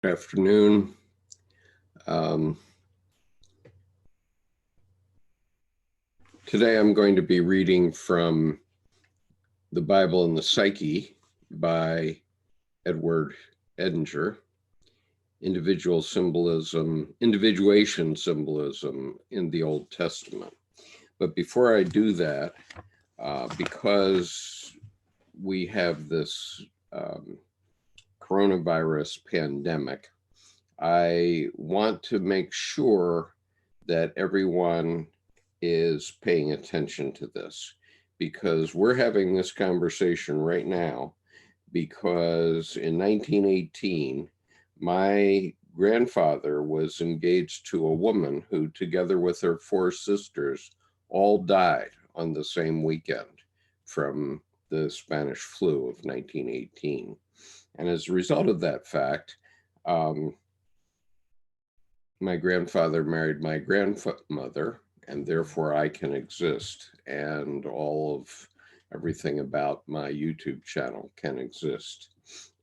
Good afternoon. Um, Today I'm going to be reading from the Bible and the Psyche by Edinger, individuation symbolism in the Old Testament. But before I do that, because we have this coronavirus pandemic, I want to make sure that everyone is paying attention to this, because we're having this conversation right now because in 1918, my grandfather was engaged to a woman who, together with her four sisters, all died on the same weekend from the Spanish flu of 1918. And as a result of that fact, my grandfather married my grandmother, and therefore I can exist, and all of everything about my YouTube channel can exist.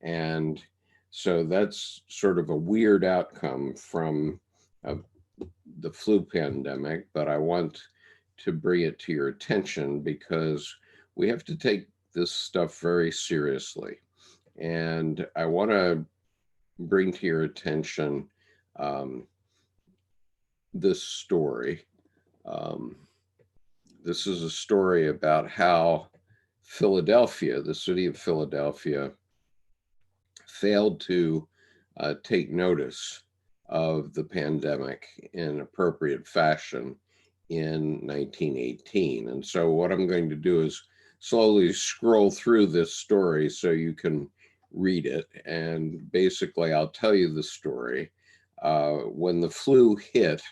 And so that's sort of a weird outcome from the flu pandemic, but I want to bring it to your attention because we have to take this stuff very seriously. And I want to bring to your attention this story. This is a story about how Philadelphia, the city of Philadelphia, failed to take notice of the pandemic in appropriate fashion in 1918. And so what I'm going to do is slowly scroll through this story so you can read it. And basically, I'll tell you the story. When the flu hit,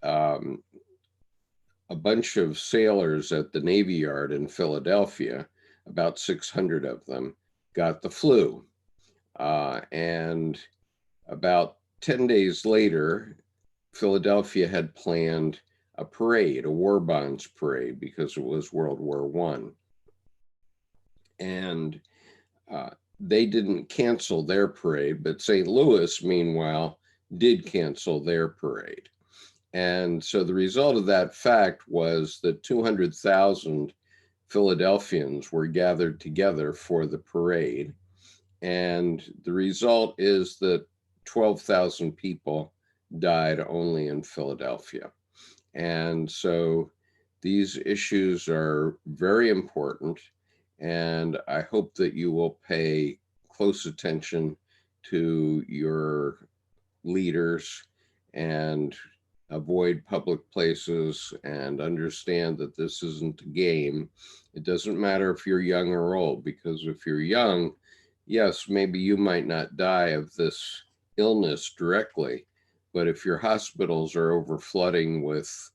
a bunch of sailors at the Navy Yard in Philadelphia, about 600 of them, got the flu. And about 10 days later, Philadelphia had planned a parade, a war bonds parade, because it was World War I. And they didn't cancel their parade, but St. Louis, meanwhile, did cancel their parade. And so the result of that fact was that 200,000 Philadelphians were gathered together for the parade. And the result is that 12,000 people died only in Philadelphia. And so these issues are very important. And I hope that you will pay close attention to your leaders and avoid public places and understand that this isn't a game. It doesn't matter if you're young or old, because if you're young, yes, maybe you might not die of this illness directly, but if your hospitals are overflooding with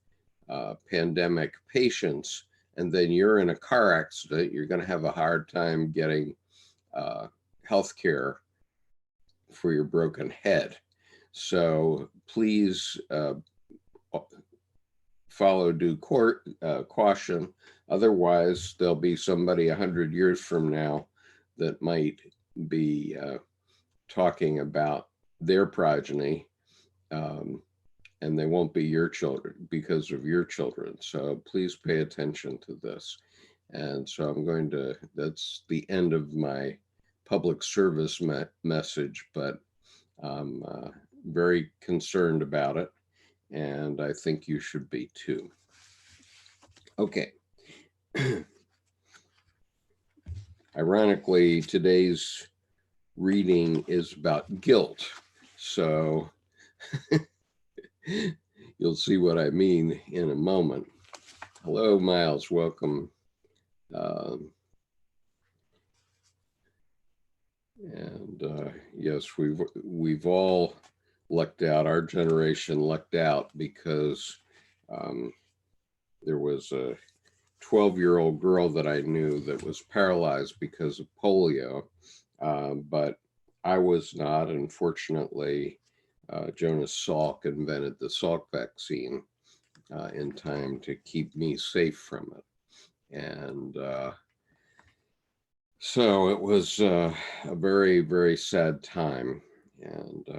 pandemic patients and then you're in a car accident, you're going to have a hard time getting health care for your broken head. So please follow due caution. Otherwise, there'll be somebody 100 years from now that might be talking about their progeny, and they won't be your children because of your children. So please pay attention to this. And so that's the end of my public service message, but I'm very concerned about it, and I think you should be too. Okay. Ironically, today's reading is about guilt. So you'll see what I mean in a moment. Hello, Miles. Welcome. Yes, we've all lucked out. Our generation lucked out because there was a 12-year-old girl that I knew that was paralyzed because of polio, but I was not. Unfortunately, Jonas Salk invented the Salk vaccine in time to keep me safe from it. And so it was a very, very sad time. And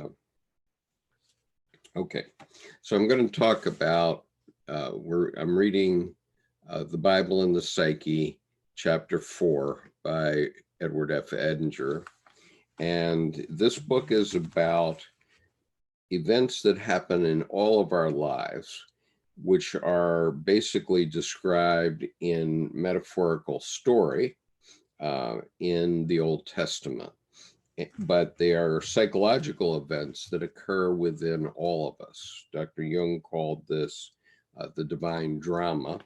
okay, so I'm going to talk about, I'm reading The Bible and the Psyche, chapter 4 by Edward F. Edinger. And this book is about events that happen in all of our lives, which are basically described in metaphorical story in the Old Testament. But they are psychological events that occur within all of us. Dr. Jung called this the divine drama,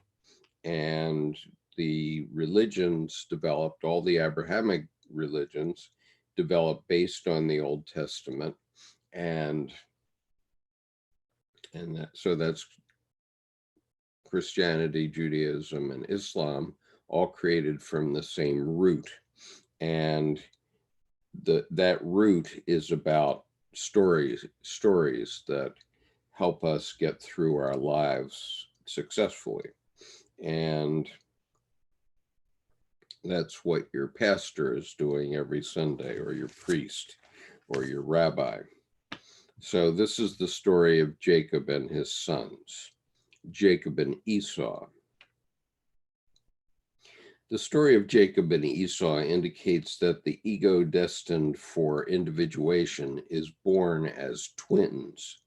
and the religions developed, all the Abrahamic religions developed based on the Old Testament, and so that's Christianity, Judaism, and Islam, all created from the same root. And that root is about stories that help us get through our lives successfully. And that's what your pastor is doing every Sunday, or your priest, or your rabbi. So this is the story of Jacob and his sons, Jacob and Esau. The story of Jacob and Esau indicates that the ego destined for individuation is born as twins.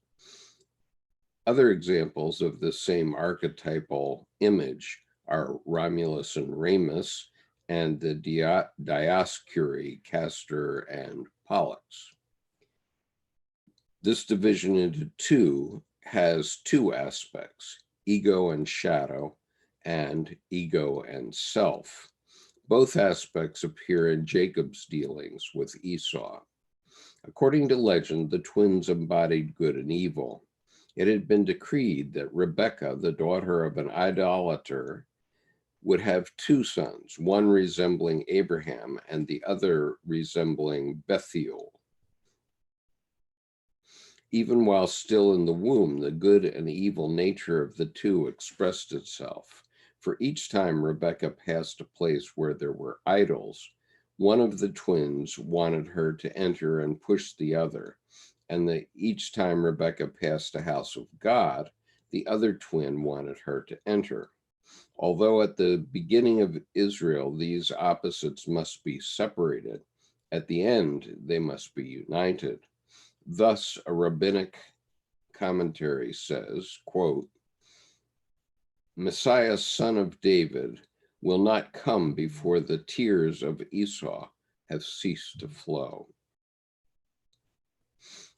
Other examples of this same archetypal image are Romulus and Remus, and the Dioscuri, Castor and Pollux. This division into two has two aspects, ego and shadow, and ego and self. Both aspects appear in Jacob's dealings with Esau. According to legend, the twins embodied good and evil. It had been decreed that Rebekah, the daughter of an idolater, would have two sons, one resembling Abraham and the other resembling Bethuel. Even while still in the womb, the good and evil nature of the two expressed itself. For each time Rebekah passed a place where there were idols, one of the twins wanted her to enter and push the other. And each time Rebekah passed a house of God, the other twin wanted her to enter. Although at the beginning of Israel, these opposites must be separated, at the end, they must be united. Thus, a rabbinic commentary says, quote, Messiah, son of David, will not come before the tears of Esau have ceased to flow.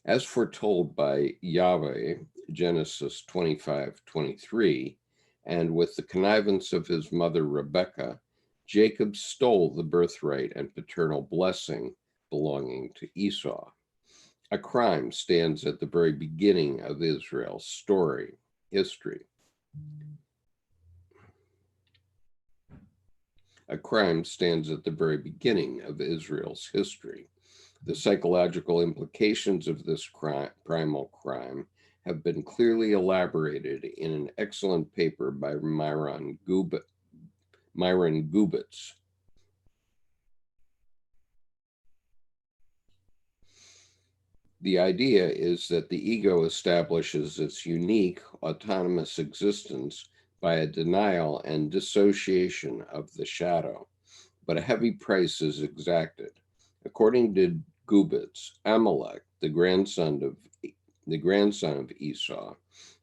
As foretold by Yahweh, Genesis 25:23, and with the connivance of his mother Rebekah, Jacob stole the birthright and paternal blessing belonging to Esau. A crime stands at the very beginning of Israel's history. A crime stands at the very beginning of Israel's history. The psychological implications of this primal crime have been clearly elaborated in an excellent paper by Myron Gubitz. The idea is that the ego establishes its unique autonomous existence by a denial and dissociation of the shadow, but a heavy price is exacted. According to Gubitz, Amalek, the grandson of Esau,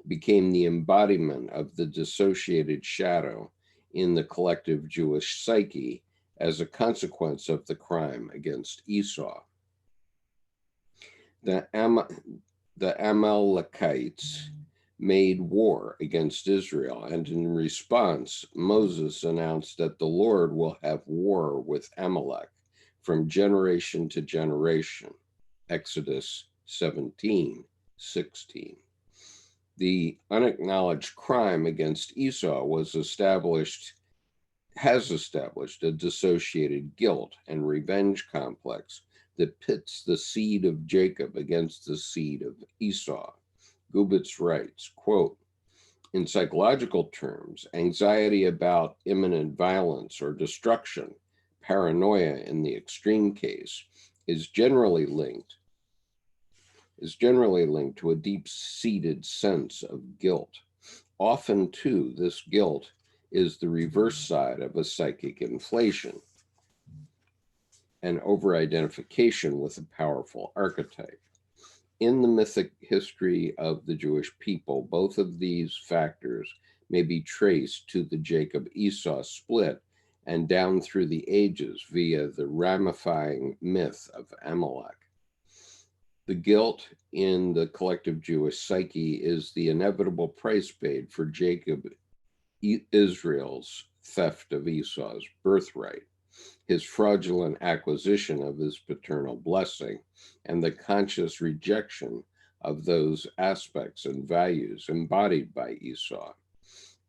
became the embodiment of the dissociated shadow in the collective Jewish psyche as a consequence of the crime against Esau. The Amalekites made war against Israel, and in response, Moses announced that the Lord will have war with Amalek from generation to generation, Exodus 17:16. The unacknowledged crime against Esau has established a dissociated guilt and revenge complex that pits the seed of Jacob against the seed of Esau. Gubitz writes, quote, in psychological terms, anxiety about imminent violence or destruction, paranoia in the extreme case, is generally linked is generally linked to a deep-seated sense of guilt. Often, too, this guilt is the reverse side of a psychic inflation, an over-identification with a powerful archetype. In the mythic history of the Jewish people, both of these factors may be traced to the Jacob-Esau split and down through the ages via the ramifying myth of Amalek. The guilt in the collective Jewish psyche is the inevitable price paid for Jacob, Israel's theft of Esau's birthright, his fraudulent acquisition of his paternal blessing, and the conscious rejection of those aspects and values embodied by Esau.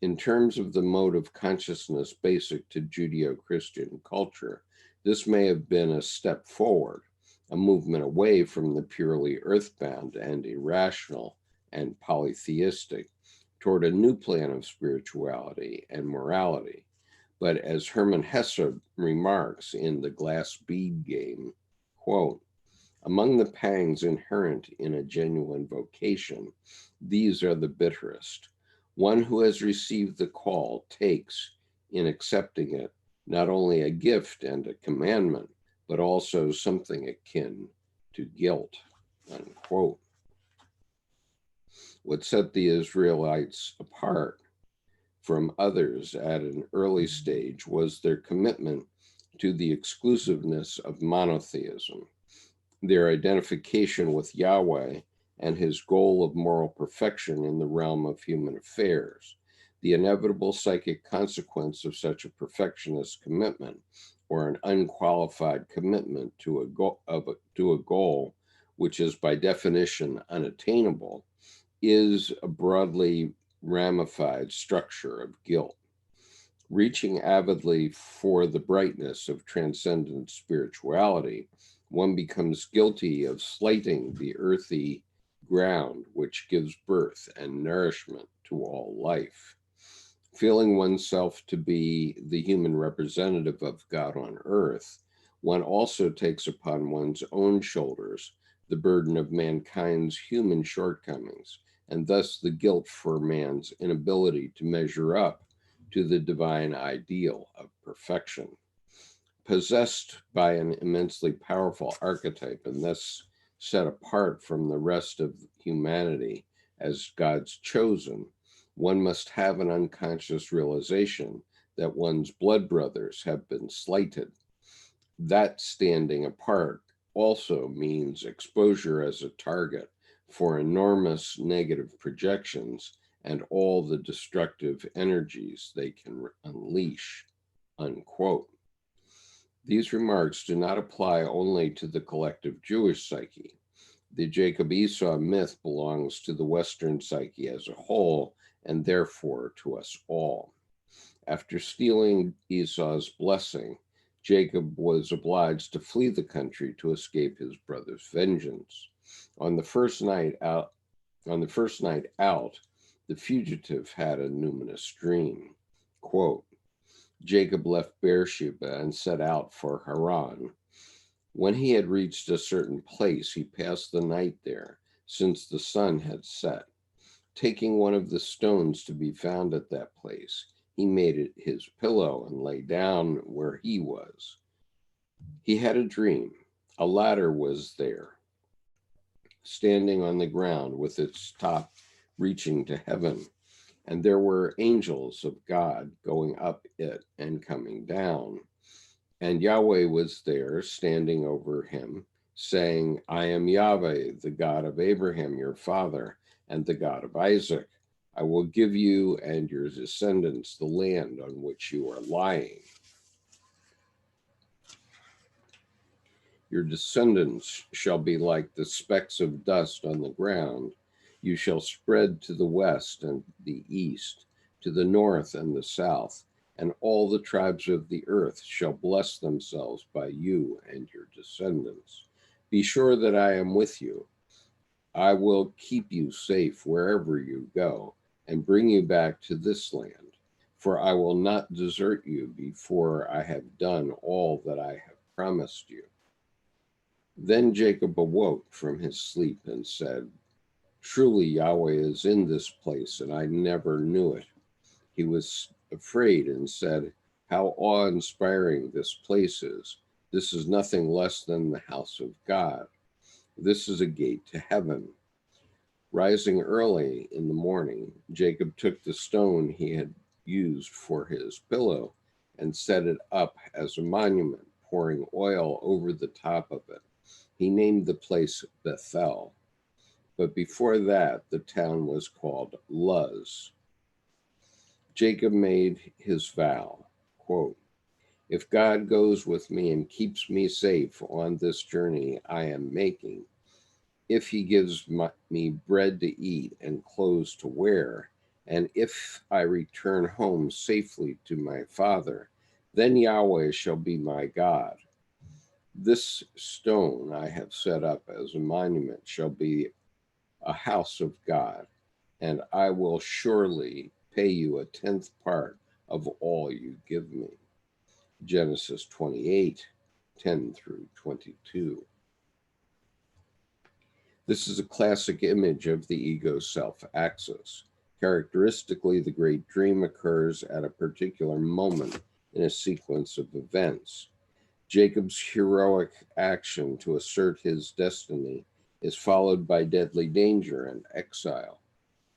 In terms of the mode of consciousness basic to Judeo-Christian culture, this may have been a step forward, a movement away from the purely earthbound and irrational and polytheistic toward a new plan of spirituality and morality. But as Hermann Hesse remarks in The Glass Bead Game, quote, among the pangs inherent in a genuine vocation, these are the bitterest. One who has received the call takes, in accepting it, not only a gift and a commandment, but also something akin to guilt, unquote. What set the Israelites apart from others at an early stage was their commitment to the exclusiveness of monotheism, their identification with Yahweh and his goal of moral perfection in the realm of human affairs. The inevitable psychic consequence of such a perfectionist commitment, or an unqualified commitment to a goal which is by definition unattainable, is a broadly ramified structure of guilt. Reaching avidly for the brightness of transcendent spirituality, one becomes guilty of slighting the earthy ground which gives birth and nourishment to all life. Feeling oneself to be the human representative of God on earth, one also takes upon one's own shoulders the burden of mankind's human shortcomings, and thus the guilt for man's inability to measure up to the divine ideal of perfection. Possessed by an immensely powerful archetype and thus set apart from the rest of humanity as God's chosen, one must have an unconscious realization that one's blood brothers have been slighted. That standing apart also means exposure as a target for enormous negative projections and all the destructive energies they can unleash, unquote. These remarks do not apply only to the collective Jewish psyche. The Jacob-Esau myth belongs to the Western psyche as a whole, and therefore to us all. After stealing Esau's blessing, Jacob was obliged to flee the country to escape his brother's vengeance. On the first night out, the fugitive had a numinous dream. Quote, Jacob left Beersheba and set out for Haran. When he had reached a certain place, he passed the night there, since the sun had set. Taking one of the stones to be found at that place, he made it his pillow and lay down where he was. He had a dream. A ladder was there, standing on the ground with its top reaching to heaven, and there were angels of God going up it and coming down. And Yahweh was there, standing over him, saying, I am Yahweh, the God of Abraham, your father, and the God of Isaac. I will give you and your descendants the land on which you are lying. Your descendants shall be like the specks of dust on the ground. You shall spread to the west and the east, to the north and the south, and all the tribes of the earth shall bless themselves by you and your descendants. Be sure that I am with you. I will keep you safe wherever you go and bring you back to this land, for I will not desert you before I have done all that I have promised you. Then Jacob awoke from his sleep and said, "Truly Yahweh is in this place, and I never knew it." He was afraid and said, "How awe-inspiring this place is. This is nothing less than the house of God. This is a gate to heaven." Rising early in the morning, Jacob took the stone he had used for his pillow and set it up as a monument, pouring oil over the top of it. He named the place Bethel, but before that, the town was called Luz. Jacob made his vow, quote, "If God goes with me and keeps me safe on this journey I am making, if he gives me bread to eat and clothes to wear, and if I return home safely to my father, then Yahweh shall be my God. This stone I have set up as a monument shall be a house of God, and I will surely pay you a tenth part of all you give me." Genesis 28, 10 through 22. This is a classic image of the ego self axis. Characteristically, the great dream occurs at a particular moment in a sequence of events. Jacob's heroic action to assert his destiny is followed by deadly danger and exile.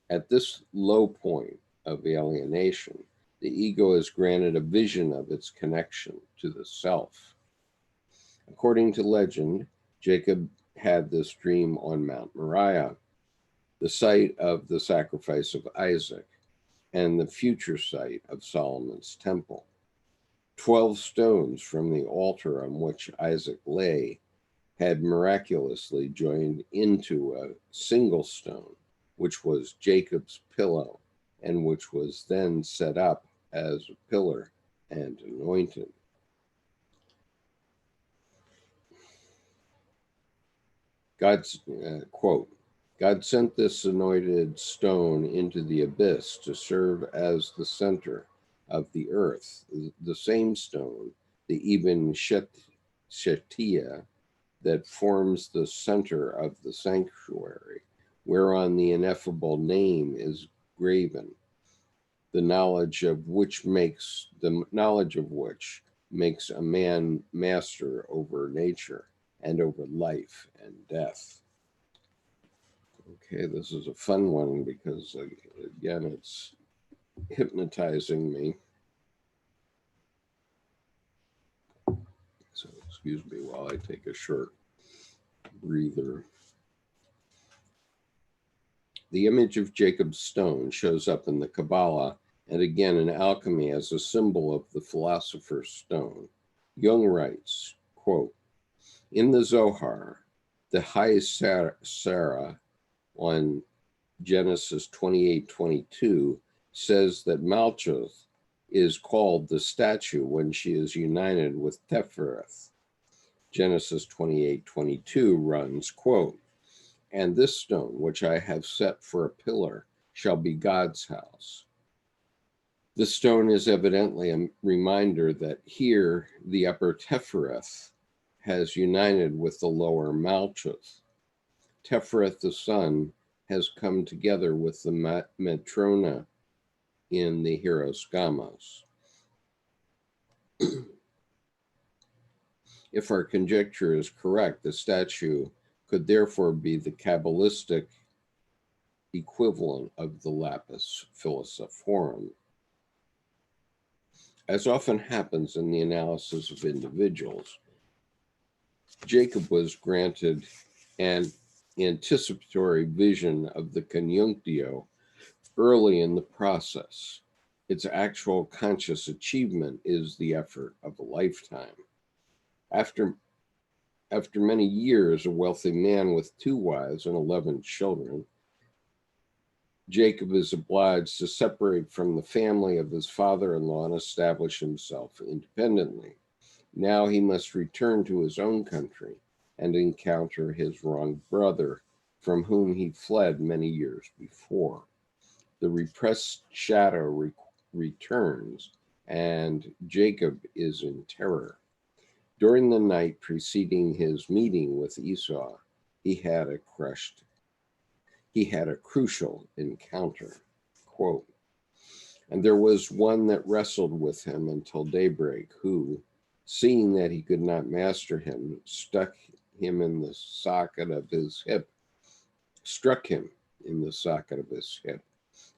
At this low point of alienation, the ego is granted a vision of its connection to the self. According to legend, Jacob had this dream on Mount Moriah, the site of the sacrifice of Isaac and the future site of Solomon's temple. 12 stones from the altar on which Isaac lay had miraculously joined into a single stone, which was Jacob's pillow, and which was then set up as a pillar and anointed. God's quote, "God sent this anointed stone into the abyss to serve as the center of the earth. The same stone, the Eben Shetia, that forms the center of the sanctuary, whereon the ineffable name is graven, the knowledge of which makes a man master over nature and over life and death." Okay, this is a fun one because, again, it's hypnotizing me. So, excuse me while I take a short breather. The image of Jacob's stone shows up in the Kabbalah and again in alchemy as a symbol of the philosopher's stone. Jung writes, quote, "In the Zohar, the High Sarah on Genesis 28:22 says that Malchuth is called the statue when she is united with Tefereth." Genesis 28:22 runs, quote, "And this stone which I have set for a pillar shall be God's house." This stone is evidently a reminder that here the upper Tefereth has united with the lower Malchuth. Tefereth the sun has come together with the Matrona in the Hieros Gamos. If our conjecture is correct, the statue could therefore be the Kabbalistic equivalent of the lapis philosophorum. As often happens in the analysis of individuals, Jacob was granted an anticipatory vision of the conjunctio early in the process. Its actual conscious achievement is the effort of a lifetime. After many years, a wealthy man with 2 wives and 11 children, Jacob is obliged to separate from the family of his father-in-law and establish himself independently. Now he must return to his own country and encounter his wronged brother, from whom he fled many years before. The repressed shadow returns, and Jacob is in terror. During the night preceding his meeting with Esau, he had a crucial encounter. Quote, and there was one that wrestled with him until daybreak, who, seeing that he could not master him, struck him in the socket of his hip,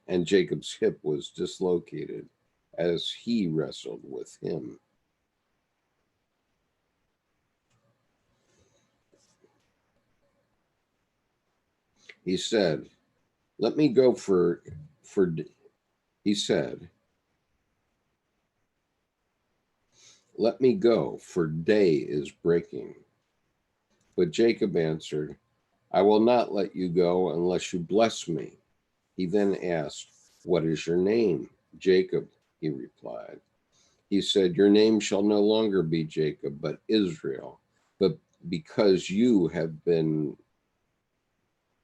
and Jacob's hip was dislocated as he wrestled with him. He said, let me go he said, let me go, for day is breaking. But Jacob answered, I will not let you go unless you bless me. He then asked, what is your name? Jacob, he replied. He said, your name shall no longer be Jacob, but Israel. But because you have been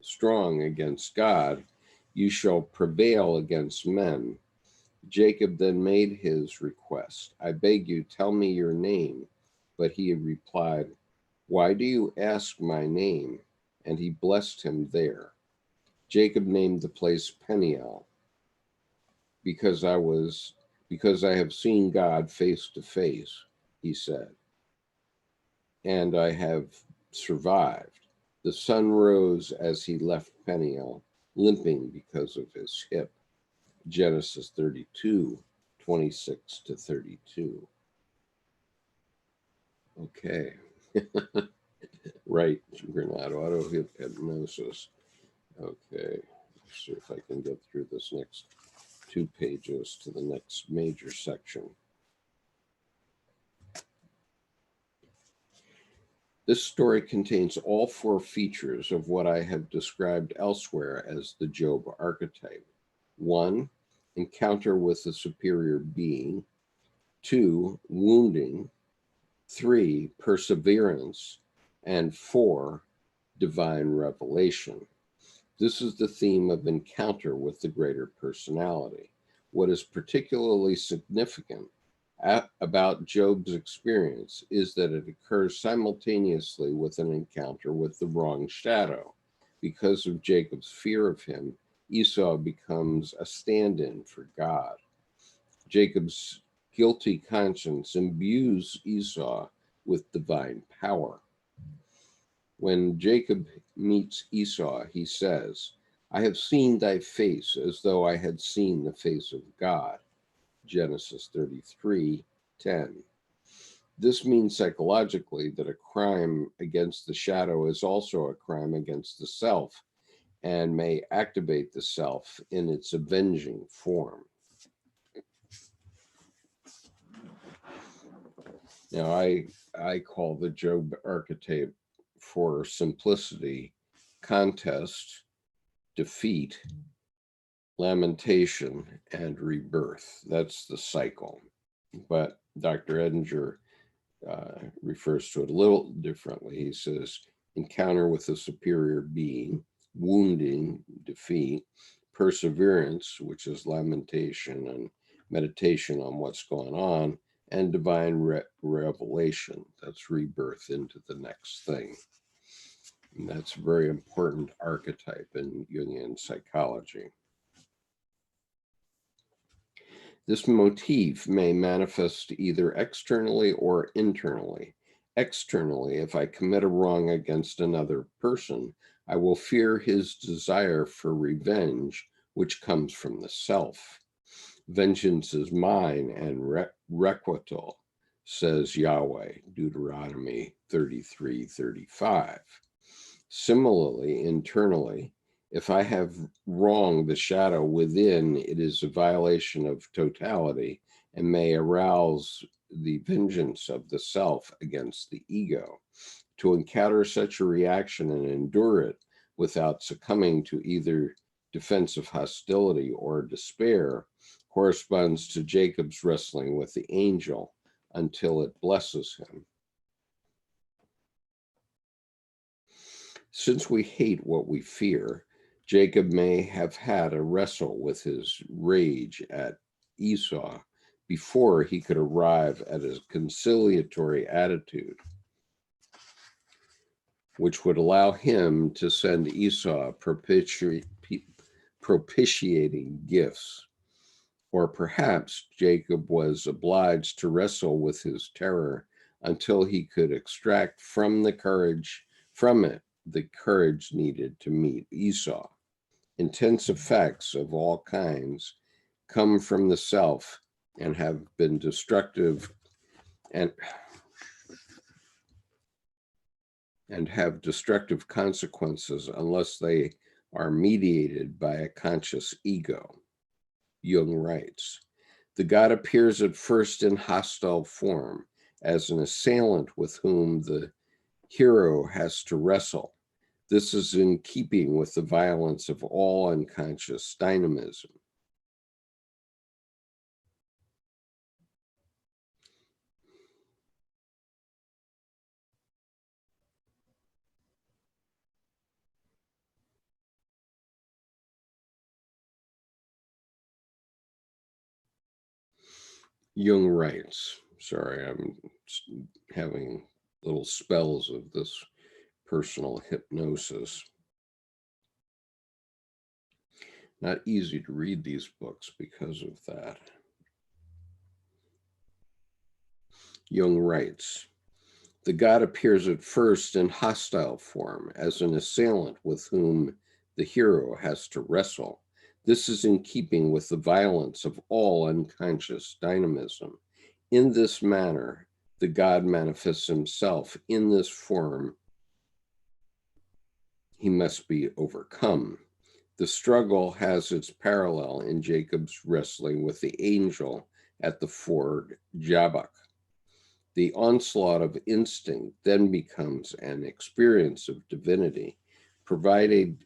strong against God, you shall prevail against men. Jacob then made his request. I beg you, tell me your name. But he replied, why do you ask my name? And he blessed him there. Jacob named the place Peniel, because I have seen God face to face, he said, and I have survived. The sun rose as he left Peniel, limping because of his hip. Genesis 32, 26 to 32. Okay. Right, Granado, auto-hypnosis. Okay, let's see if I can get through this next 2 pages to the next major section. This story contains all 4 features of what I have described elsewhere as the Job archetype. 1, encounter with a superior being. 2, wounding. 3, perseverance. And 4, divine revelation. This is the theme of encounter with the greater personality. What is particularly significant about Job's experience is that it occurs simultaneously with an encounter with the wrong shadow. Because of Jacob's fear of him, Esau becomes a stand-in for God. Jacob's guilty conscience imbues Esau with divine power. When Jacob meets Esau, he says, I have seen thy face as though I had seen the face of God. Genesis 33, 10. This means psychologically that a crime against the shadow is also a crime against the self and may activate the self in its avenging form. Now, I call the Job archetype, for simplicity, contest, defeat, lamentation, and rebirth. That's the cycle. But Dr. Edinger refers to it a little differently. He says, encounter with a superior being, wounding, defeat, perseverance, which is lamentation and meditation on what's going on, and divine revelation. That's rebirth into the next thing. And that's a very important archetype in Jungian psychology. This motif may manifest either externally or internally. Externally, if I commit a wrong against another person, I will fear his desire for revenge, which comes from the self. Vengeance is mine and requital, says Yahweh, Deuteronomy 33:35. Similarly, internally, if I have wronged the shadow within, it is a violation of totality and may arouse the vengeance of the self against the ego. To encounter such a reaction and endure it without succumbing to either defensive hostility or despair corresponds to Jacob's wrestling with the angel until it blesses him. Since we hate what we fear, Jacob may have had a wrestle with his rage at Esau before he could arrive at a conciliatory attitude, which would allow him to send Esau propitiating gifts. Or perhaps Jacob was obliged to wrestle with his terror until he could extract from it the courage needed to meet Esau. Intense effects of all kinds come from the self and have destructive consequences unless they are mediated by a conscious ego. Jung writes, the God appears at first in hostile form as an assailant with whom the hero has to wrestle. This is in keeping with the violence of all unconscious dynamism. Jung writes, sorry, I'm having little spells of this personal hypnosis. Not easy to read these books because of that. Jung writes, the God appears at first in hostile form as an assailant with whom the hero has to wrestle. This is in keeping with the violence of all unconscious dynamism. In this manner, the God manifests himself in this form. He must be overcome. The struggle has its parallel in Jacob's wrestling with the angel at the ford Jabbok. The onslaught of instinct then becomes an experience of divinity, provided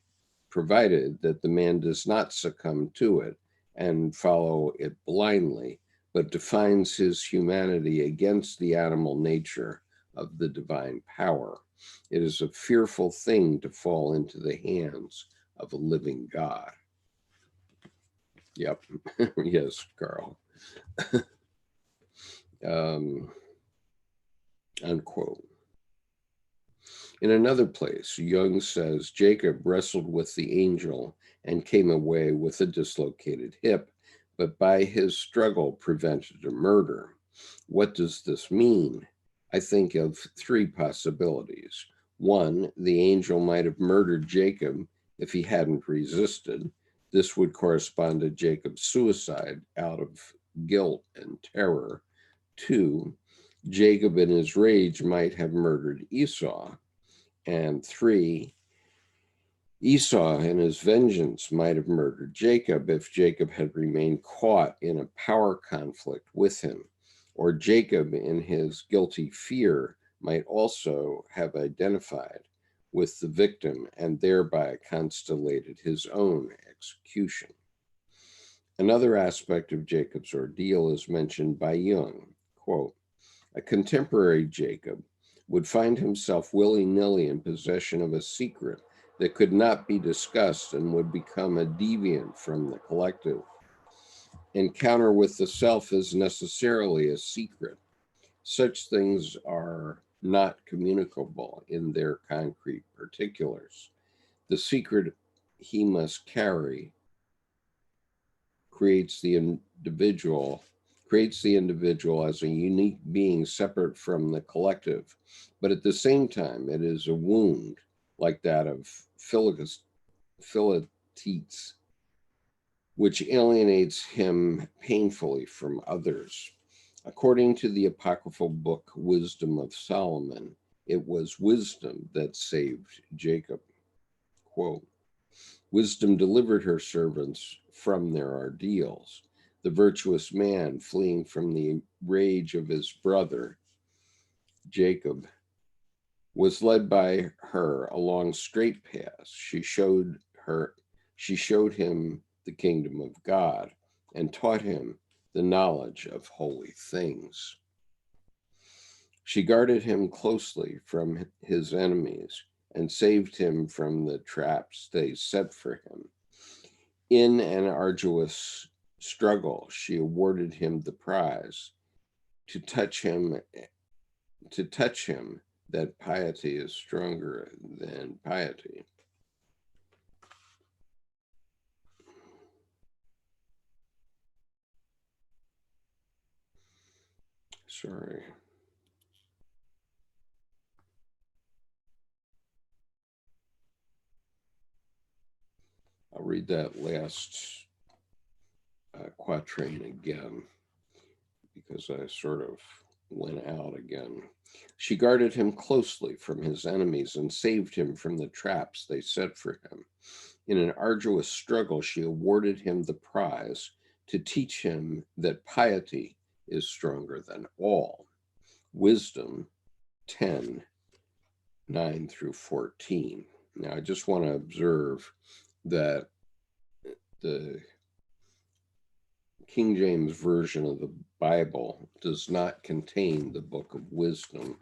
that the man does not succumb to it and follow it blindly, but defines his humanity against the animal nature of the divine power. It is a fearful thing to fall into the hands of a living God. Yep. Yes, Carl. Unquote. In another place, Jung says Jacob wrestled with the angel and came away with a dislocated hip, but by his struggle prevented a murder. What does this mean? I think of three possibilities. One, the angel might have murdered Jacob if he hadn't resisted. This would correspond to Jacob's suicide out of guilt and terror. Two, Jacob in his rage might have murdered Esau. And three, Esau in his vengeance might have murdered Jacob if Jacob had remained caught in a power conflict with him. Or Jacob in his guilty fear might also have identified with the victim and thereby constellated his own execution. Another aspect of Jacob's ordeal is mentioned by Jung. Quote, a contemporary Jacob would find himself willy-nilly in possession of a secret that could not be discussed and would become a deviant from the collective. Encounter with the self is necessarily a secret. Such things are not communicable in their concrete particulars. The secret he must carry creates the individual as a unique being separate from the collective, but at the same time, it is a wound like that of Philetes, which alienates him painfully from others. According to the apocryphal book Wisdom of Solomon, it was wisdom that saved Jacob. Quote, wisdom delivered her servants from their ordeals. The virtuous man, fleeing from the rage of his brother, Jacob, was led by her along straight paths. She showed him the kingdom of God and taught him the knowledge of holy things. She guarded him closely from his enemies and saved him from the traps they set for him. In an arduous struggle, she awarded him the prize. To touch him, that piety is stronger than piety. Sorry. I'll read that last quatrain again, because I sort of went out again. She guarded him closely from his enemies and saved him from the traps they set for him. In an arduous struggle, she awarded him the prize to teach him that piety is stronger than all. Wisdom 10, 9 through 14. Now, I just want to observe that the King James Version of the Bible does not contain the Book of Wisdom,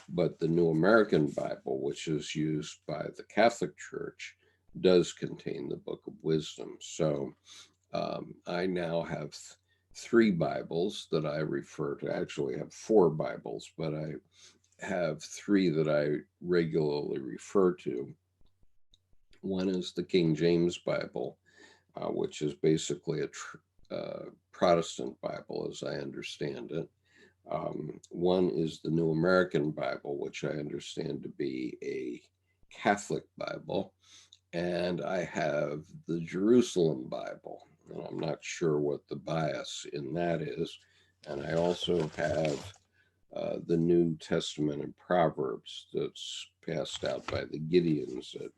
but the New American Bible, which is used by the Catholic Church, does contain the Book of Wisdom. So I now have three Bibles that I refer to. Actually, I have four Bibles, but I have three that I regularly refer to. One is the King James Bible, which is basically a Protestant Bible, as I understand it. One is the New American Bible, which I understand to be a Catholic Bible. And I have the Jerusalem Bible, and I'm not sure what the bias in that is. And I also have the New Testament and Proverbs that's passed out by the Gideons at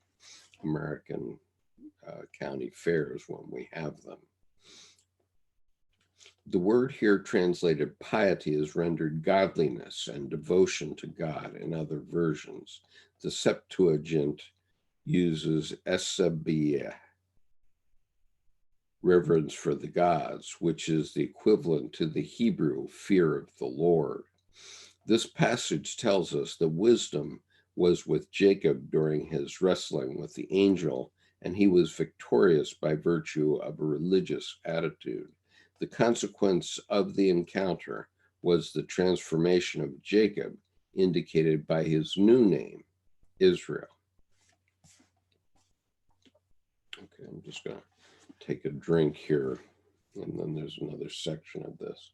American county fairs when we have them. The word here translated piety is rendered godliness and devotion to God in other versions. The Septuagint uses esabia, reverence for the gods, which is the equivalent to the Hebrew fear of the Lord. This passage tells us that wisdom was with Jacob during his wrestling with the angel, and he was victorious by virtue of a religious attitude. The consequence of the encounter was the transformation of Jacob, indicated by his new name, Israel. Okay, I'm just going to take a drink here, and then there's another section of this.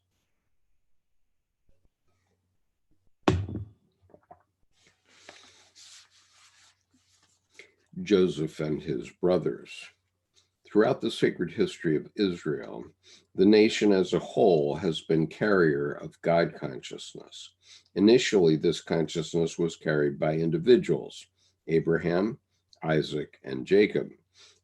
Joseph and his brothers. Throughout the sacred history of Israel, the nation as a whole has been carrier of God consciousness. Initially, this consciousness was carried by individuals, Abraham, Isaac, and Jacob.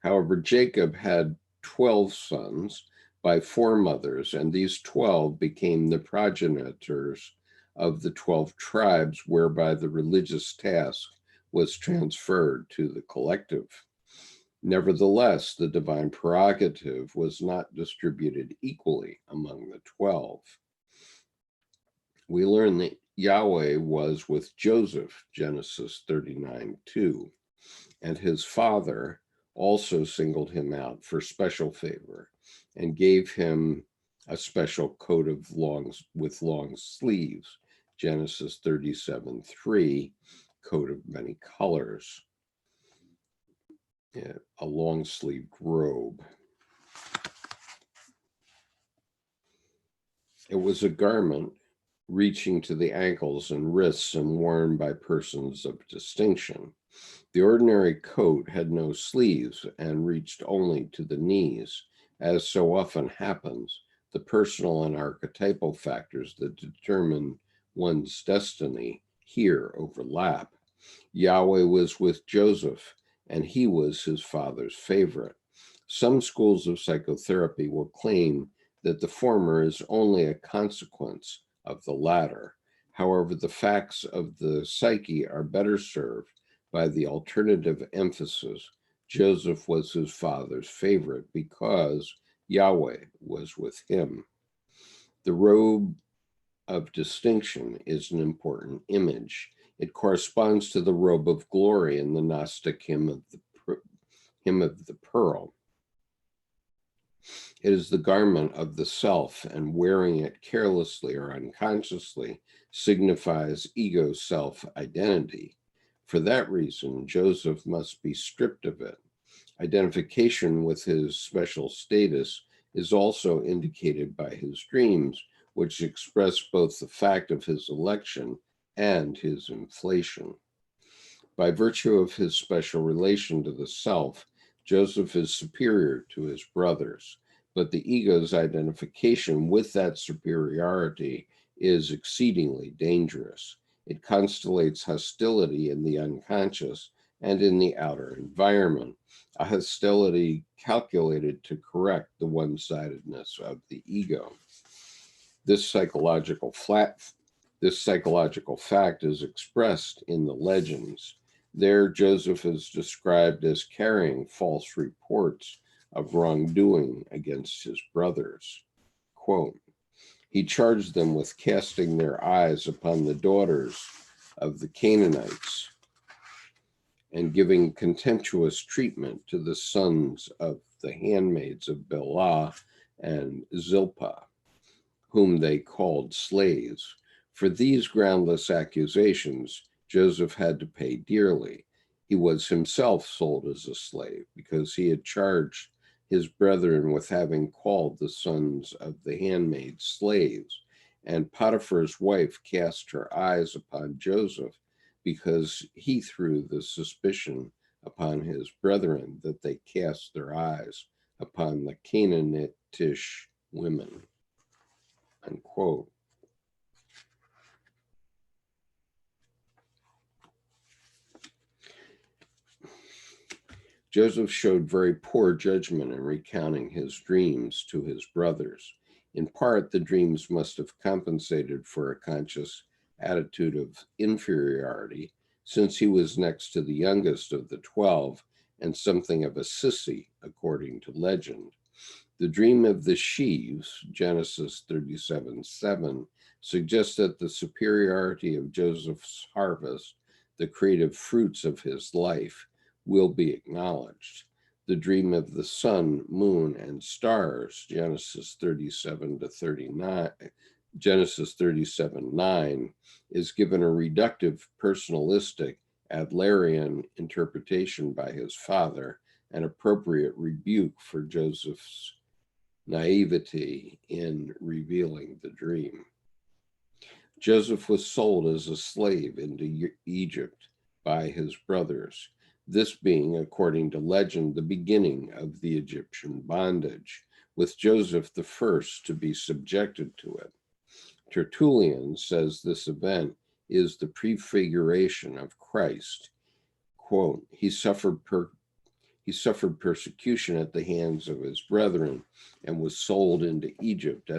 However, Jacob had 12 sons by 4 mothers, and these 12 became the progenitors of the 12 tribes, whereby the religious task was transferred to the collective. Nevertheless, the divine prerogative was not distributed equally among the 12. We learn that Yahweh was with Joseph, Genesis 39:2, and his father also singled him out for special favor and gave him a special coat of long sleeves, Genesis 37:3, coat of many colors. A long-sleeved robe. It was a garment reaching to the ankles and wrists and worn by persons of distinction. The ordinary coat had no sleeves and reached only to the knees. As so often happens, the personal and archetypal factors that determine one's destiny here overlap. Yahweh was with Joseph, and he was his father's favorite. Some schools of psychotherapy will claim that the former is only a consequence of the latter. However, the facts of the psyche are better served by the alternative emphasis. Joseph was his father's favorite because Yahweh was with him. The robe of distinction is an important image. It corresponds to the robe of glory in the Gnostic hymn of the pearl. It is the garment of the self, and wearing it carelessly or unconsciously signifies ego self identity. For that reason, Joseph must be stripped of it. Identification with his special status is also indicated by his dreams, which express both the fact of his election and his inflation. By virtue of his special relation to the self, Joseph is superior to his brothers, but the ego's identification with that superiority is exceedingly dangerous. It constellates hostility in the unconscious and in the outer environment, a hostility calculated to correct the one-sidedness of the ego. This psychological fact is expressed in the legends. There, Joseph is described as carrying false reports of wrongdoing against his brothers. Quote, he charged them with casting their eyes upon the daughters of the Canaanites and giving contemptuous treatment to the sons of the handmaids of Bela and Zilpah, whom they called slaves. For these groundless accusations, Joseph had to pay dearly. He was himself sold as a slave because he had charged his brethren with having called the sons of the handmaids slaves. And Potiphar's wife cast her eyes upon Joseph because he threw the suspicion upon his brethren that they cast their eyes upon the Canaanitish women. Unquote. Joseph showed very poor judgment in recounting his dreams to his brothers. In part, the dreams must have compensated for a conscious attitude of inferiority, since he was next to the youngest of the 12 and something of a sissy, according to legend. The dream of the sheaves, Genesis 37:7, suggests that the superiority of Joseph's harvest, the creative fruits of his life, will be acknowledged. The dream of the sun, moon, and stars, Genesis 37:9, is given a reductive, personalistic, Adlerian interpretation by his father, an appropriate rebuke for Joseph's naivety in revealing the dream. Joseph was sold as a slave into Egypt by his brothers, this being, according to legend, the beginning of the Egyptian bondage, with Joseph the first to be subjected to it. Tertullian says this event is the prefiguration of Christ. Quote, he suffered persecution at the hands of his brethren and was sold into Egypt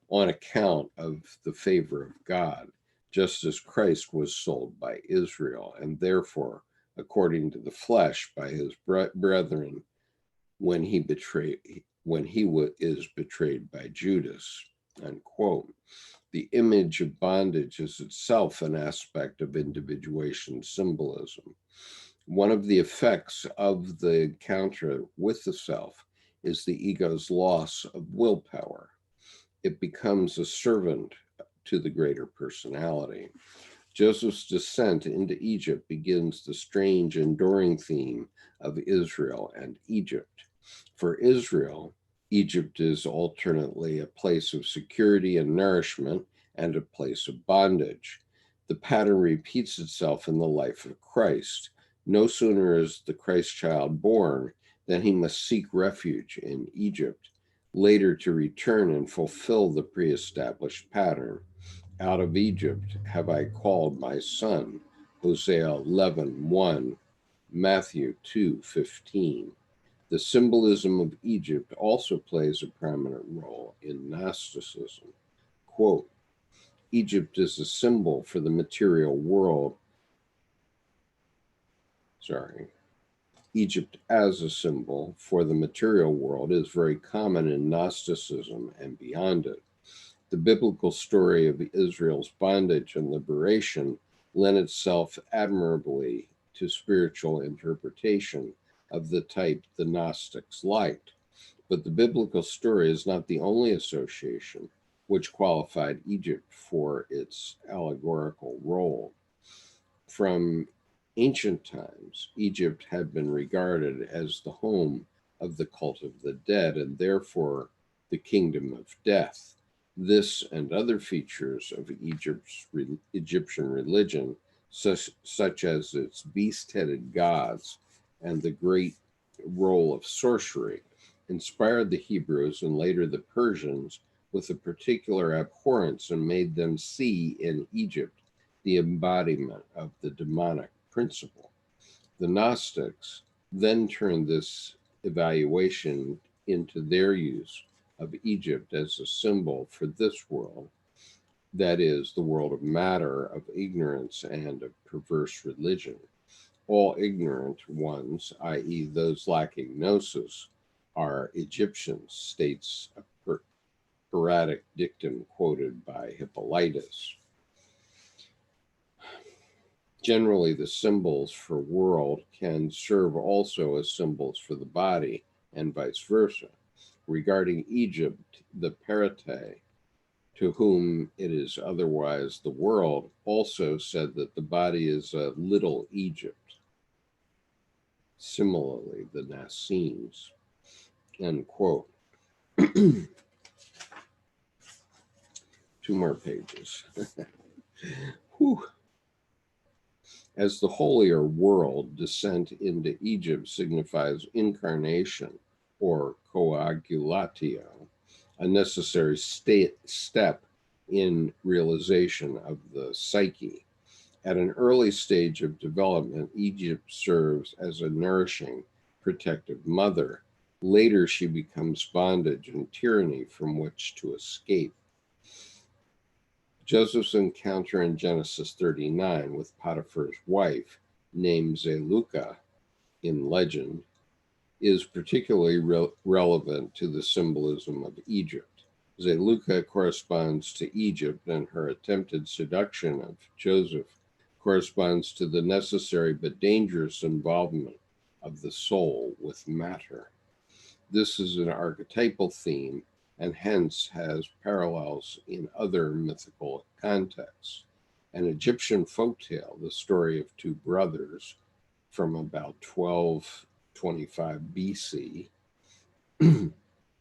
on account of the favor of God, just as Christ was sold by Israel, and therefore, according to the flesh, by his brethren when he is betrayed by Judas. Unquote. The image of bondage is itself an aspect of individuation symbolism. One of the effects of the encounter with the self is the ego's loss of willpower. It becomes a servant to the greater personality. Joseph's descent into Egypt begins the strange, enduring theme of Israel and Egypt. For Israel, Egypt is alternately a place of security and nourishment and a place of bondage. The pattern repeats itself in the life of Christ. No sooner is the Christ child born than he must seek refuge in Egypt, later to return and fulfill the pre-established pattern. Out of Egypt have I called my son, Hosea 11:1, Matthew 2:15. The symbolism of Egypt also plays a prominent role in Gnosticism. Quote, Egypt is a symbol for the material world. Egypt as a symbol for the material world is very common in Gnosticism and beyond it. The biblical story of Israel's bondage and liberation lent itself admirably to spiritual interpretation of the type the Gnostics liked. But the biblical story is not the only association which qualified Egypt for its allegorical role. From ancient times, Egypt had been regarded as the home of the cult of the dead and therefore the kingdom of death. This and other features of Egyptian religion, such as its beast headed gods and the great role of sorcery, inspired the Hebrews and later the Persians with a particular abhorrence and made them see in Egypt the embodiment of the demonic principle. The Gnostics then turned this evaluation into their use of Egypt as a symbol for this world, that is, the world of matter, of ignorance, and of perverse religion. All ignorant ones, i.e., those lacking gnosis, are Egyptians, states a Peratic dictum quoted by Hippolytus. Generally, the symbols for world can serve also as symbols for the body, and vice versa. Regarding Egypt, the Perete, to whom it is otherwise the world, also said that the body is a little Egypt. Similarly, the Nassenes. End quote. 2 more pages. Whew. As the holier world, descent into Egypt signifies incarnation or coagulatio, a necessary step in realization of the psyche. At an early stage of development, Egypt serves as a nourishing, protective mother. Later, she becomes bondage and tyranny from which to escape. Joseph's encounter in Genesis 39 with Potiphar's wife, named Zeluka in legend, is particularly relevant to the symbolism of Egypt. Zeluka corresponds to Egypt, and her attempted seduction of Joseph corresponds to the necessary but dangerous involvement of the soul with matter. This is an archetypal theme and hence has parallels in other mythical contexts. An Egyptian folktale, the story of two brothers from about 1225 BC,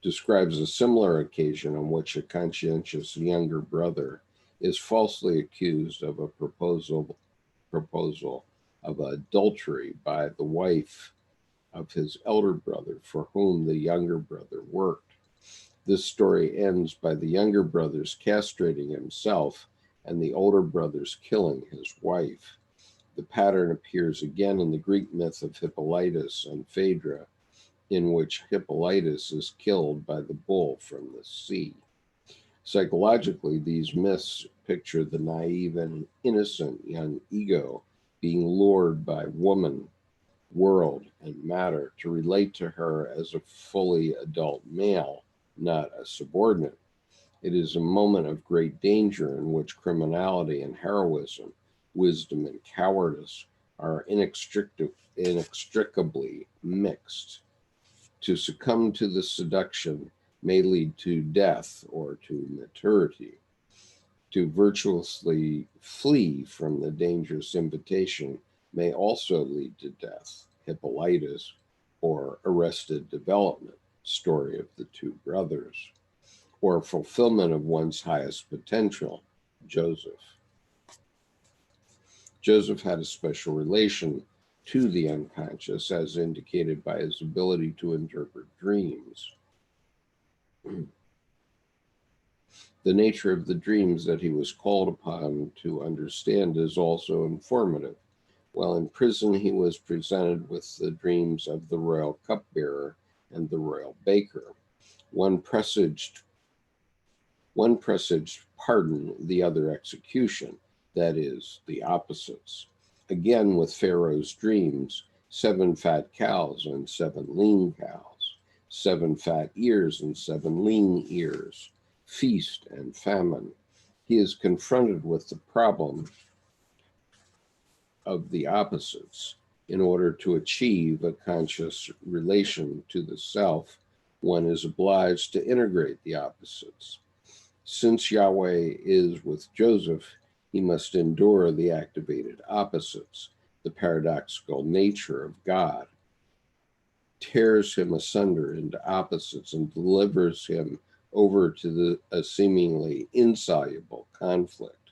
describes a similar occasion on which a conscientious younger brother is falsely accused of a proposal of adultery by the wife of his elder brother for whom the younger brother worked. This story ends by the younger brother's castrating himself and the older brother's killing his wife. The pattern appears again in the Greek myth of Hippolytus and Phaedra, in which Hippolytus is killed by the bull from the sea. Psychologically, these myths picture the naive and innocent young ego being lured by woman, world, and matter to relate to her as a fully adult male, not a subordinate. It is a moment of great danger in which criminality and heroism, wisdom and cowardice are inextricably mixed. To succumb to the seduction may lead to death or to maturity. To virtuously flee from the dangerous invitation may also lead to death, Hippolytus, or arrested development, story of the two brothers, or fulfillment of one's highest potential, Joseph. Joseph had a special relation to the unconscious, as indicated by his ability to interpret dreams. The nature of the dreams that he was called upon to understand is also informative. While in prison, he was presented with the dreams of the royal cupbearer and the royal baker. One presaged pardon, the other execution, that is, the opposites. Again, with Pharaoh's dreams, 7 fat cows and 7 lean cows, 7 fat ears and 7 lean ears, feast and famine. He is confronted with the problem of the opposites in order to achieve a conscious relation to the self one is obliged to integrate the opposites. Since Yahweh is with Joseph, he must endure the activated opposites. The paradoxical nature of God tears him asunder into opposites and delivers him over to a seemingly insoluble conflict.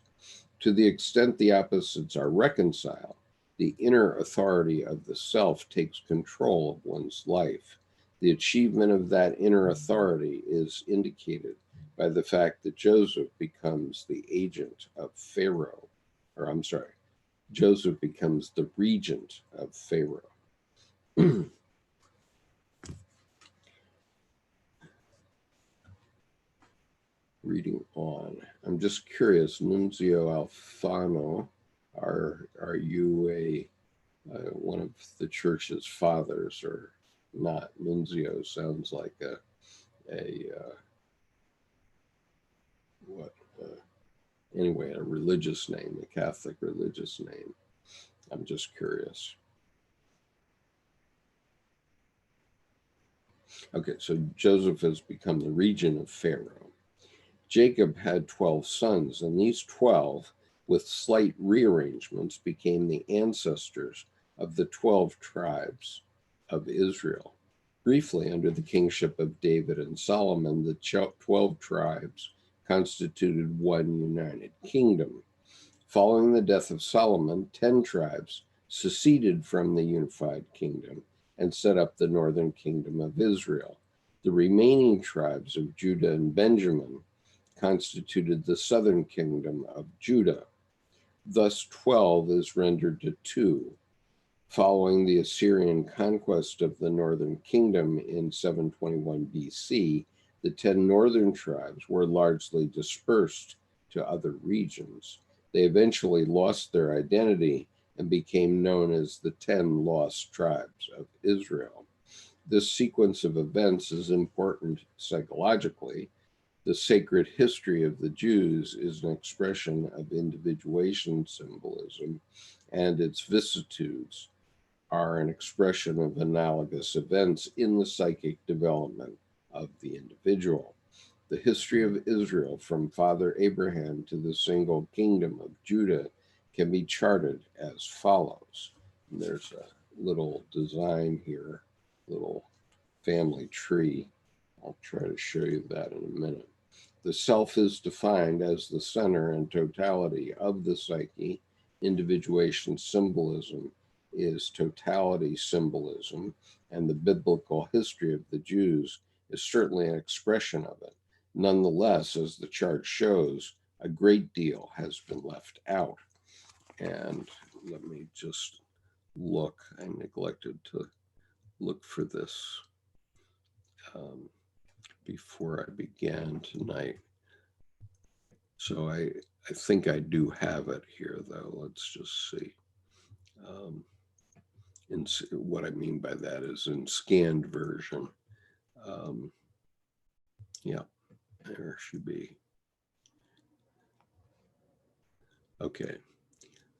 To the extent the opposites are reconciled, the inner authority of the self takes control of one's life. The achievement of that inner authority is indicated by the fact that Joseph becomes the agent of Pharaoh, Joseph becomes the regent of Pharaoh. Reading on. I'm just curious, Nunzio Alfano, are you one of the church's fathers or not? Nunzio sounds like a religious name, a Catholic religious name. I'm just curious. Okay, so Joseph has become the regent of Pharaoh. Jacob had 12 sons, and these 12, with slight rearrangements, became the ancestors of the 12 tribes of Israel. Briefly, under the kingship of David and Solomon, the 12 tribes constituted one united kingdom. Following the death of Solomon, 10 tribes seceded from the unified kingdom and set up the northern kingdom of Israel. The remaining tribes of Judah and Benjamin constituted the southern kingdom of Judah. Thus, 12 is rendered to 2. Following the Assyrian conquest of the northern kingdom in 721 BC, the 10 northern tribes were largely dispersed to other regions. They eventually lost their identity and became known as the 10 lost tribes of Israel. This sequence of events is important psychologically. The sacred history of the Jews is an expression of individuation symbolism, and its vicissitudes are an expression of analogous events in the psychic development of the individual. The history of Israel from Father Abraham to the single kingdom of Judah can be charted as follows. And there's a little design here, little family tree. I'll try to show you that in a minute. The self is defined as the center and totality of the psyche. Individuation symbolism is totality symbolism, and the biblical history of the Jews is certainly an expression of it. Nonetheless, as the chart shows, a great deal has been left out. And let me just look. I neglected to look for this before I began tonight. So I think I do have it here, though. Let's just see. What I mean by that is in scanned version. Yeah, there should be. Okay,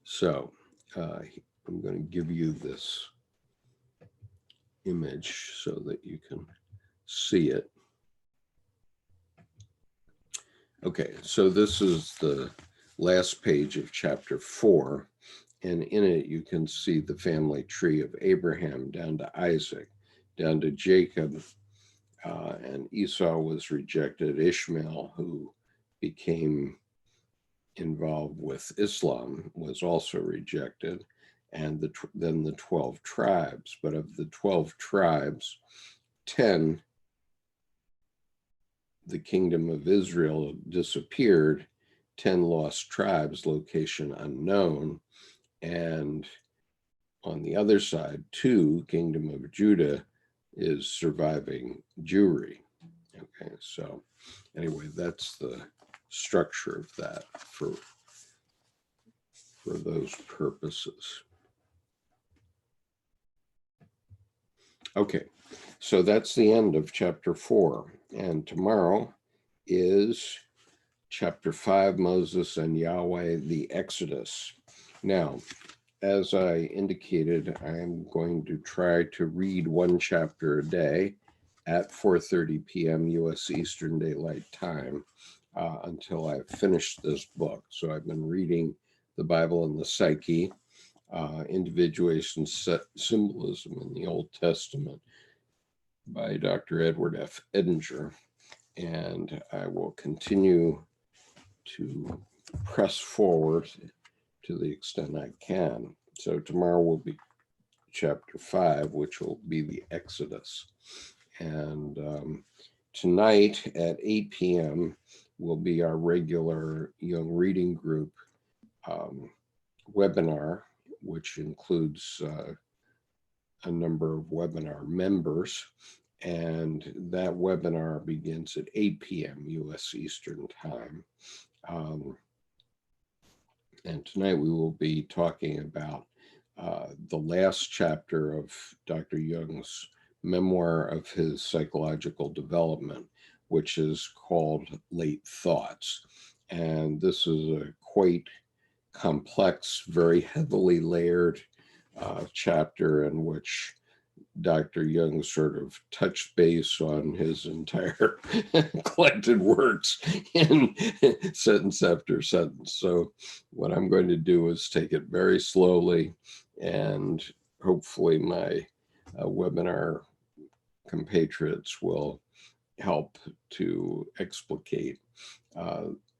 so I'm going to give you this image so that you can see it. Okay, so this is the last page of chapter 4, and in it you can see the family tree of Abraham down to Isaac, down to Jacob, and Esau was rejected. Ishmael, who became involved with Islam, was also rejected, and then the 12 tribes. But of the 12 tribes, 10, the kingdom of Israel disappeared, 10 lost tribes, location unknown, and on the other side, 2, kingdom of Judah, is surviving Jewry. Okay, so anyway, that's the structure of that for those purposes. Okay, so that's the end of chapter 4, and tomorrow is chapter 5, Moses and Yahweh, the Exodus. Now, as I indicated, I'm going to try to read one chapter a day, at 4:30 p.m. U.S. Eastern Daylight Time until I've finished this book. So I've been reading the Bible and the Psyche, Individuation, Symbolism in the Old Testament by Dr. Edward F. Edinger. And I will continue to press forward to the extent I can. So tomorrow will be chapter 5, which will be the Exodus. And tonight at 8 p.m. will be our regular Jung Reading Group webinar, which includes a number of webinar members. And that webinar begins at 8 p.m. U.S. Eastern Time. And tonight we will be talking about the last chapter of Dr. Jung's memoir of his psychological development, which is called Late Thoughts. And this is a quite complex, very heavily layered chapter in which Dr. Jung sort of touched base on his entire collected works in sentence after sentence. So what I'm going to do is take it very slowly, and hopefully my webinar compatriots will help to explicate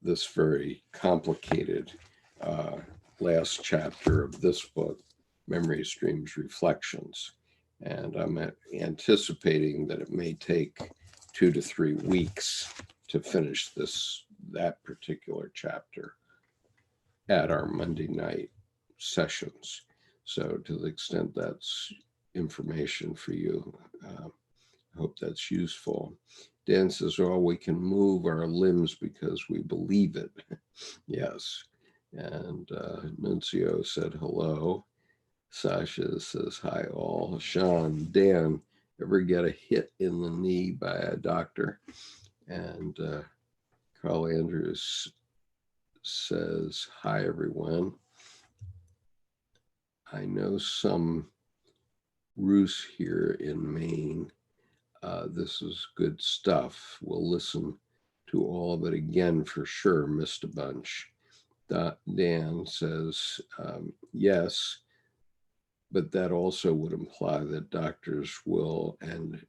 this very complicated last chapter of this book, Memory Streams Reflections. And I'm anticipating that it may take 2 to 3 weeks to finish that particular chapter at our Monday night sessions. So to the extent that's information for you, I hope that's useful. Dan says, well, we can move our limbs because we believe it. Yes. And Nuncio said hello. Sasha says, hi all. Sean, Dan, ever get a hit in the knee by a doctor? And Carl Andrews says, hi everyone. I know some roost here in Maine. This is good stuff. We'll listen to all of it again for sure. Missed a bunch. Dan says, yes, but that also would imply that doctors will, and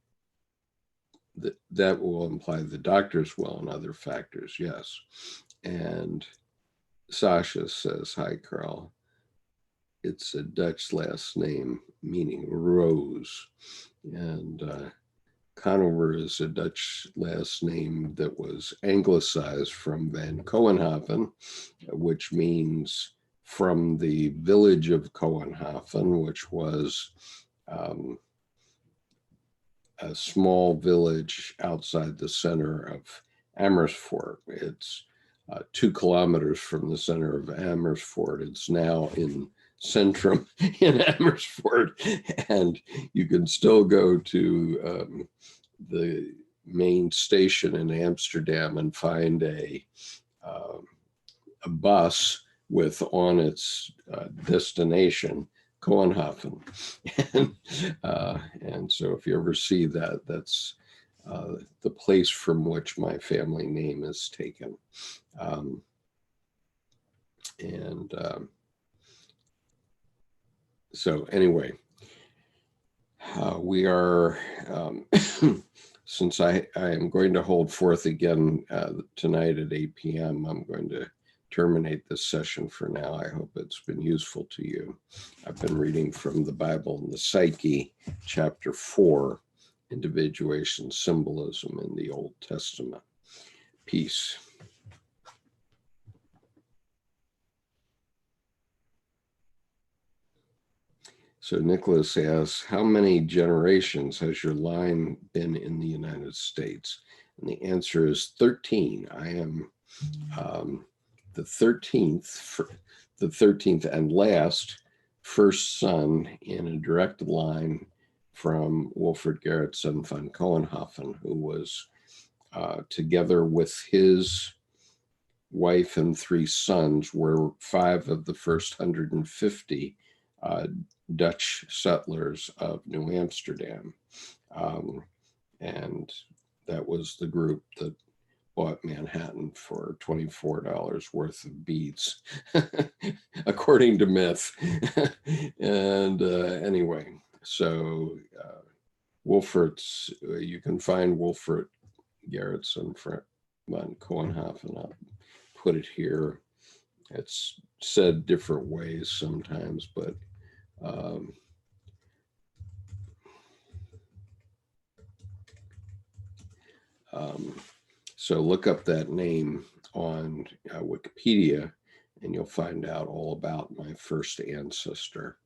that will imply the doctors will and other factors, yes. And Sasha says, hi, Carl. It's a Dutch last name meaning rose. And Conover is a Dutch last name that was anglicized from Van Koenhoven, which means from the village of Koenhoven, which was a small village outside the center of Amersfoort. It's 2 kilometers from the center of Amersfoort. It's now in Centrum in Amersfoort, and you can still go to the main station in Amsterdam and find a bus with on its destination Koenhoven. And so if you ever see that, that's the place from which my family name is taken. So anyway, we are, since I am going to hold forth again tonight at 8 p.m., I'm going to terminate this session for now. I hope it's been useful to you. I've been reading from the Bible and the Psyche, chapter 4, Individuation, Symbolism in the Old Testament. Peace. So Nicholas asks, how many generations has your line been in the United States? And the answer is 13. I am the 13th and last first son in a direct line from Wilfred Gerritsen van Koenhoven, who was together with his wife and 3 sons, were 5 of the first 150 Dutch settlers of New Amsterdam. And that was the group that bought Manhattan for $24 worth of beads, according to myth. And anyway, so Wolfert's, you can find Wolfert Gerritsen von Cohenhofen. I'll put it here. It's said different ways sometimes, but so look up that name on Wikipedia and you'll find out all about my first ancestor.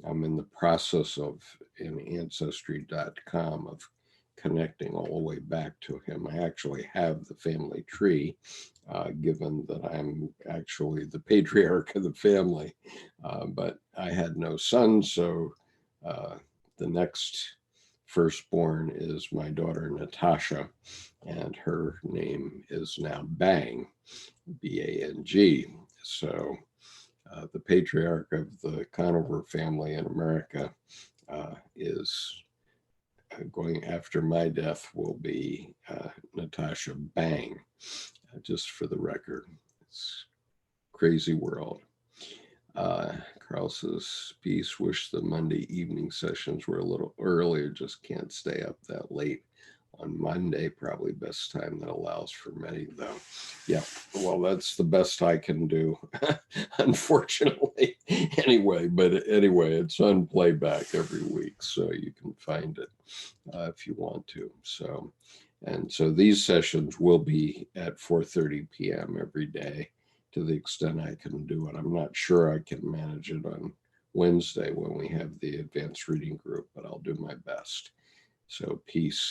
I'm in the process of, in Ancestry.com, of connecting all the way back to him. I actually have the family tree, given that I'm actually the patriarch of the family, but I had no sons, so the next firstborn is my daughter Natasha, and her name is now Bang, B-A-N-G. So the patriarch of the Conover family in America is going after my death will be Natasha Bang, just for the record. It's a crazy world. Carl says, peace, wish the Monday evening sessions were a little earlier, just can't stay up that late on Monday, probably best time that allows for many though. Yeah, well, that's the best I can do, unfortunately, anyway, but anyway, it's on playback every week, so you can find it if you want to. So, and so these sessions will be at 4:30 p.m. every day, to the extent I can do it. I'm not sure I can manage it on Wednesday when we have the advanced reading group, but I'll do my best. So peace.